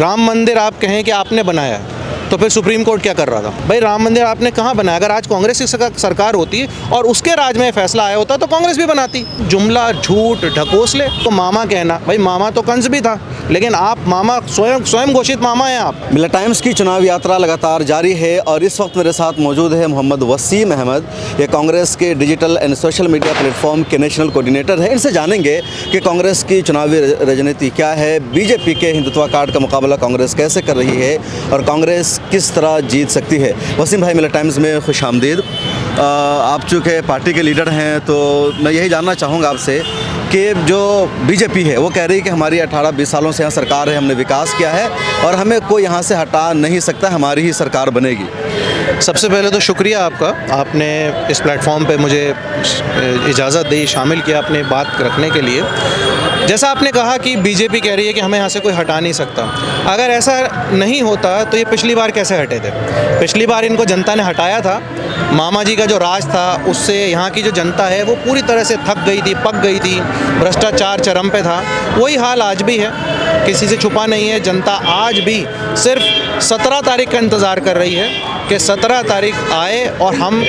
राम मंदिर आप कहें कि आपने बनाया है, तो फिर सुप्रीम कोर्ट क्या कर रहा था? भाई राम मंदिर आपने कहाँ बनाया? अगर आज कांग्रेस की सरकार होती और उसके राज में फैसला आया होता तो कांग्रेस भी बनाती। जुमला, झूठ, ढकोसले तो मामा कहना, भाई मामा तो कंस भी था, लेकिन आप मामा स्वयं घोषित मामा हैं आप। मिलत टाइम्स की चुनाव यात्रा लगातार जारी है और इस वक्त मेरे साथ मौजूद है मोहम्मद वसीम अहमद। ये कांग्रेस के digital and social media platform के नेशनल कोऑर्डिनेटर है। इनसे जानेंगे कि कांग्रेस की चुनावी राजनीति क्या है, बीजेपी के हिंदुत्व कार्ड का मुकाबला कांग्रेस कैसे कर रही है और कांग्रेस किस तरह जीत सकती है। वसीम भाई, मिलत टाइम्स में खुश आमदीद। आप चूँकि पार्टी के लीडर हैं तो मैं यही जानना चाहूँगा आपसे कि जो बीजेपी है वो कह रही है कि हमारी 18-20 सालों से यहाँ सरकार है, हमने विकास किया है और हमें कोई यहाँ से हटा नहीं सकता, हमारी ही सरकार बनेगी। सबसे पहले तो शुक्रिया आपका, आपने इस प्लेटफॉर्म पे मुझे इजाज़त दी, शामिल किया अपनी बात रखने के लिए। जैसा आपने कहा कि बीजेपी कह रही है कि हमें यहाँ से कोई हटा नहीं सकता, अगर ऐसा नहीं होता तो ये पिछली बार कैसे हटे थे? पिछली बार इनको जनता ने हटाया था, मामा जी का जो राज था उससे यहाँ की जो जनता है वो पूरी तरह से थक गई थी, पक गई थी, भ्रष्टाचार चरम पे था। वही हाल आज भी है, किसी से छुपा नहीं है। जनता आज भी सिर्फ 17 तारीख का इंतज़ार कर रही है कि 17 तारीख आए और हम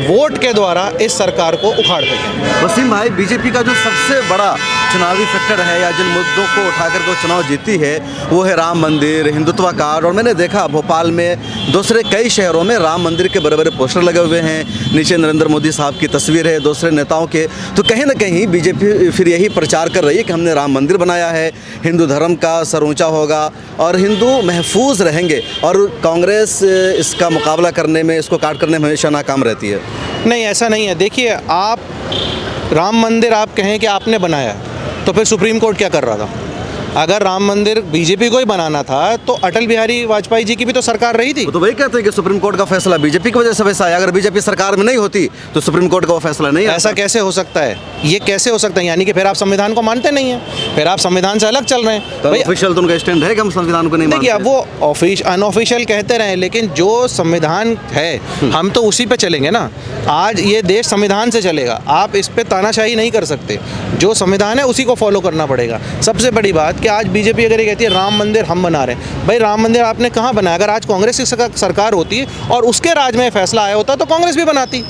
वोट के द्वारा इस सरकार को उखाड़ सकें। वसीम भाई, बीजेपी का जो सबसे बड़ा चुनावी फैक्टर है या जिन मुद्दों को उठाकर वो चुनाव जीती है वो है राम मंदिर, हिंदुत्व कार्ड। और मैंने देखा भोपाल में, दूसरे कई शहरों में राम मंदिर के बड़े बड़े पोस्टर लगे हुए हैं, नीचे नरेंद्र मोदी साहब की तस्वीर है, दूसरे नेताओं के। तो कहीं ना कहीं बीजेपी फिर यही प्रचार कर रही है कि हमने राम मंदिर बनाया है, हिंदू धर्म का सर ऊँचा होगा और हिंदू महफूज रहेंगे, और कांग्रेस इसका मुकाबला करने में, इसको काट करने में हमेशा नाकाम रहती है। नहीं, ऐसा नहीं है। देखिए, आप राम मंदिर आप कहें कि आपने बनाया तो फिर सुप्रीम कोर्ट क्या कर रहा था? अगर राम मंदिर बीजेपी को ही बनाना था तो अटल बिहारी वाजपेयी जी की भी तो सरकार रही थी। वो तो वही कहते हैं कि सुप्रीम कोर्ट का फैसला बीजेपी की वजह से वैसा है। अगर बीजेपी सरकार में नहीं होती तो सुप्रीम कोर्ट का वो फैसला नहीं आता। ऐसा कैसे हो सकता है? ये कैसे हो सकता है? यानी कि फिर आप संविधान को मानते नहीं हैं, फिर आप संविधान से अलग चल रहे हैं। तो ऑफिशियल तो उनका स्टैंड है कि हम संविधान को नहीं मानते। देखिए, अब वो अनऑफिशियल कहते रहे, लेकिन जो संविधान है हम तो उसी पे चलेंगे ना। आज ये देश संविधान से चलेगा, आप इस पे तानाशाही नहीं कर सकते। जो संविधान है उसी को फॉलो करना पड़ेगा। सबसे बड़ी बात कि आज बीजेपी अगर कहती है राम मंदिर हम बना रहे हैं, भाई राम मंदिर आपने कहाँ बनाया? अगर आज कांग्रेस की सरकार होती और उसके राज में फैसला आया होता तो कांग्रेस भी बनाती।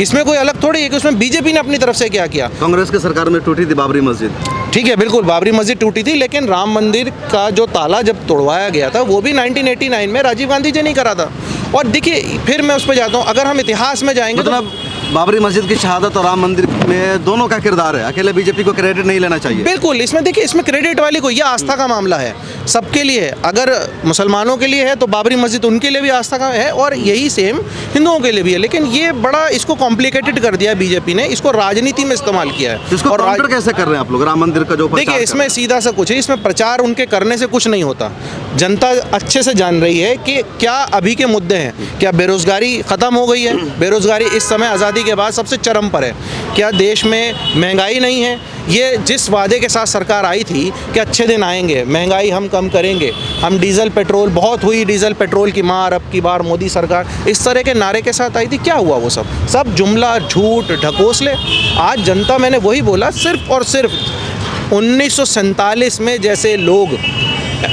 इसमें कोई अलग थोड़ी है कि उसमें बीजेपी ने अपनी तरफ से क्या किया। कांग्रेस की सरकार में टूटी थी बाबरी मस्जिद, ठीक है, बिल्कुल बाबरी मस्जिद टूटी थी, लेकिन राम मंदिर का जो ताला जब तोड़वाया गया था वो भी 1989 में राजीव गांधी जी ने करा था। और देखिए, फिर मैं उस पर जाता हूँ, अगर हम इतिहास में जाएंगे मतलब बाबरी मस्जिद की शहादत और राम मंदिर में दोनों का किरदार है, अकेले बीजेपी को क्रेडिट नहीं लेना चाहिए। बिल्कुल, इसमें देखिए, इसमें क्रेडिट वाली कोई, ये आस्था का मामला है, सबके लिए है। अगर मुसलमानों के लिए है तो बाबरी मस्जिद उनके लिए भी आस्था का है और यही सेम हिंदुओं के लिए भी है। लेकिन ये बड़ा इसको कॉम्प्लिकेटेड कर दिया बीजेपी ने, इसको राजनीति में इस्तेमाल किया है। इसको काउंटर कैसे कर रहे हैं आप लोग? राम मंदिर का जो देखिए, इसमें सीधा सा कुछ है, इसमें प्रचार उनके करने से कुछ नहीं होता। जनता अच्छे से जान रही है कि क्या अभी के मुद्दे हैं। क्या बेरोजगारी ख़त्म हो गई है? बेरोजगारी इस समय आज़ादी के बाद सबसे चरम पर है। क्या देश में महंगाई नहीं है? ये जिस वादे के साथ सरकार आई थी कि अच्छे दिन आएंगे, महंगाई हम कम करेंगे, हम डीजल पेट्रोल, बहुत हुई डीजल पेट्रोल की मार अब की बार मोदी सरकार, इस तरह के नारे के साथ आई थी। क्या हुआ? वो सब जुमला, झूठ, ढकोसले। आज जनता, मैंने वही बोला, सिर्फ और सिर्फ 1947 में जैसे लोग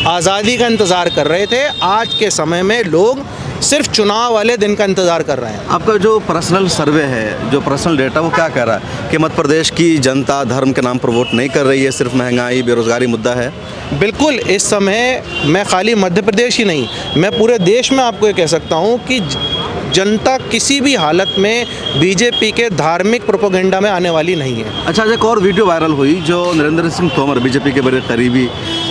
आज़ादी का इंतज़ार कर रहे थे, आज के समय में लोग सिर्फ चुनाव वाले दिन का इंतज़ार कर रहे हैं। आपका जो पर्सनल सर्वे है, जो पर्सनल डेटा, वो क्या कह रहा है कि मध्य प्रदेश की जनता धर्म के नाम पर वोट नहीं कर रही है, सिर्फ महंगाई, बेरोजगारी मुद्दा है? बिल्कुल, इस समय मैं खाली मध्य प्रदेश ही नहीं, मैं पूरे देश में आपको ये कह सकता हूँ कि जनता किसी भी हालत में बीजेपी के धार्मिक प्रोपेगेंडा में आने वाली नहीं है। अच्छा, एक और वीडियो वायरल हुई जो नरेंद्र सिंह तोमर, बीजेपी के बड़े करीबी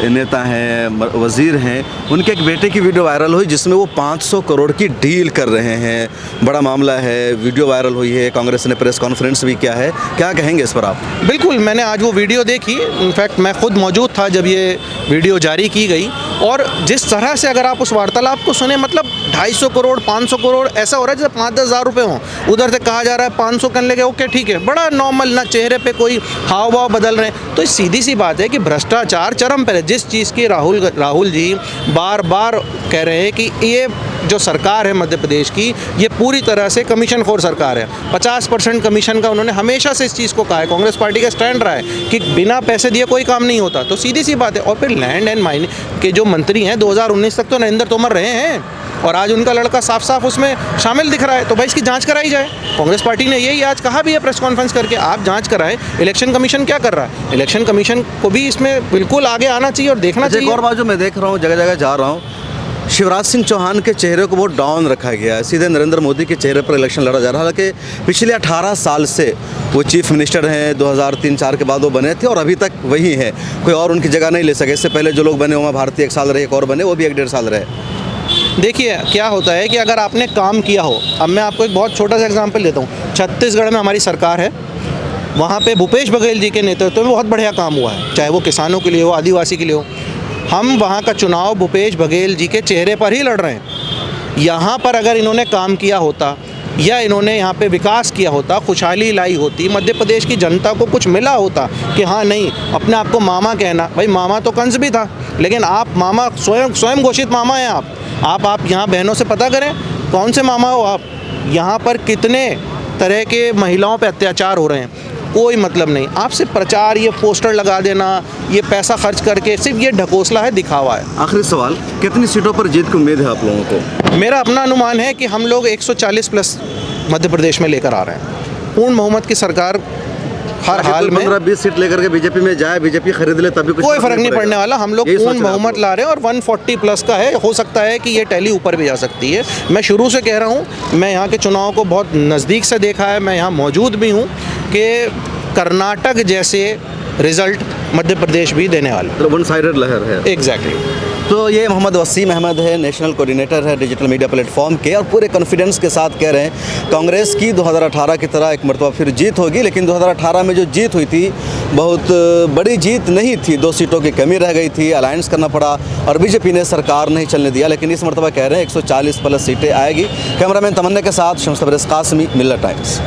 नेता हैं, वजीर हैं, उनके एक बेटे की वीडियो वायरल हुई जिसमें वो 500 करोड़ की डील कर रहे हैं। बड़ा मामला है, वीडियो वायरल हुई है, कांग्रेस ने प्रेस कॉन्फ्रेंस भी किया है। क्या कहेंगे इस पर आप? बिल्कुल, मैंने आज वो वीडियो देखी, इनफैक्ट मैं खुद मौजूद था जब ये वीडियो जारी की गई। और जिस तरह से अगर आप उस वार्तालाप को सुने, मतलब 250 करोड़, 500 करोड़, ऐसा हो रहा है जैसे 5-10 हज़ार रुपये हों। उधर से कहा जा रहा है 500 करने लगे, ओके ठीक है, बड़ा नॉर्मल, ना चेहरे पे कोई हाव भाव बदल रहे हैं। तो सीधी सी बात है कि भ्रष्टाचार चरम पर है। जिस चीज़ की राहुल जी बार बार कह रहे हैं कि ये जो सरकार है मध्य प्रदेश की, ये पूरी तरह से कमीशन खोर सरकार है। 50% कमीशन का उन्होंने हमेशा से इस चीज़ को कहा है। कांग्रेस पार्टी का स्टैंड रहा है कि बिना पैसे दिए कोई काम नहीं होता। तो सीधी सी बात है। और फिर लैंड एंड माइनिंग के जो मंत्री हैं 2019 तक तो नरेंद्र तोमर रहे हैं, और आज उनका लड़का साफ साफ उसमें शामिल दिख रहा है। तो भाई इसकी जांच कराई जाए। कांग्रेस पार्टी ने यही आज कहा भी है प्रेस कॉन्फ्रेंस करके, आप जांच कराएं इलेक्शन कमीशन क्या कर रहा है। इलेक्शन कमीशन को भी इसमें बिल्कुल आगे आना चाहिए और देखना चाहिए। एक और बात जो मैं देख रहा हूँ, जगह जगह जा रहा हूँ, शिवराज सिंह चौहान के चेहरे को बहुत डाउन रखा गया है। सीधे नरेंद्र मोदी के चेहरे पर इलेक्शन लड़ा जा रहा है। हालांकि पिछले 18 साल से वो चीफ मिनिस्टर हैं, 2003-04 के बाद वो बने थे और अभी तक वही हैं, कोई और उनकी जगह नहीं ले सके। इससे पहले जो लोग बने, उमा भारती 1 साल रहे, एक और बने, वो भी 1-1.5 साल रहे। देखिए क्या होता है कि अगर आपने काम किया हो, अब मैं आपको एक बहुत छोटा सा एग्जांपल देता हूँ। छत्तीसगढ़ में हमारी सरकार है, वहाँ पे भूपेश बघेल जी के नेतृत्व में बहुत बढ़िया काम हुआ है, चाहे वो किसानों के लिए हो, आदिवासी के लिए हो। हम वहाँ का चुनाव भूपेश बघेल जी के चेहरे पर ही लड़ रहे हैं। यहाँ पर अगर इन्होंने काम किया होता या इन्होंने यहाँ पे विकास किया होता, खुशहाली लाई होती, मध्य प्रदेश की जनता को कुछ मिला होता कि हाँ नहीं, अपने आप को मामा कहना, भाई मामा तो कंस भी था, लेकिन आप मामा स्वयं घोषित मामा हैं आप यहाँ बहनों से पता करें कौन से मामा हो आप। यहाँ पर कितने तरह के महिलाओं पे अत्याचार हो रहे हैं, कोई मतलब नहीं। आप सिर्फ प्रचार, ये पोस्टर लगा देना, ये पैसा खर्च करके, सिर्फ ये ढकोसला है, दिखावा है। आखिरी सवाल, कितनी सीटों पर जीत की उम्मीद है आप लोगों को? मेरा अपना अनुमान है कि हम लोग 140 प्लस मध्य प्रदेश में लेकर आ रहे हैं। पूर्ण बहुमत की सरकार हर हाल में 15-20 सीट लेकर के बीजेपी में जाए, बीजेपी खरीद ले, तभी कोई फर्क नहीं पड़ने वाला। हम लोग पूर्ण बहुमत ला रहे हैं और 140 प्लस का है। हो सकता है कि ये टैली ऊपर भी जा सकती है। मैं शुरू से कह रहा हूँ, मैं यहाँ के चुनाव को बहुत नज़दीक से देखा है, मैं यहाँ मौजूद भी हूँ, कि कर्नाटक जैसे रिजल्ट मध्य प्रदेश भी देने वाला। वन साइडेड लहर है। एग्जैक्टली। तो ये मोहम्मद वसीम अहमद है, नेशनल कोऑर्डिनेटर है डिजिटल मीडिया प्लेटफॉर्म के, और पूरे कॉन्फिडेंस के साथ कह रहे हैं कांग्रेस की 2018 की तरह एक मरतबा फिर जीत होगी। लेकिन 2018 में जो जीत हुई थी बहुत बड़ी जीत नहीं थी, 2 सीटों की कमी रह गई थी, अलायंस करना पड़ा और बीजेपी ने सरकार नहीं चलने दिया। लेकिन इस मरतबा कह रहे हैं 140 प्लस सीटें आएगी। कैमरामैन तमन्ना के साथ शम्स तबरेज़ कासमी, मिल्लत टाइम्स।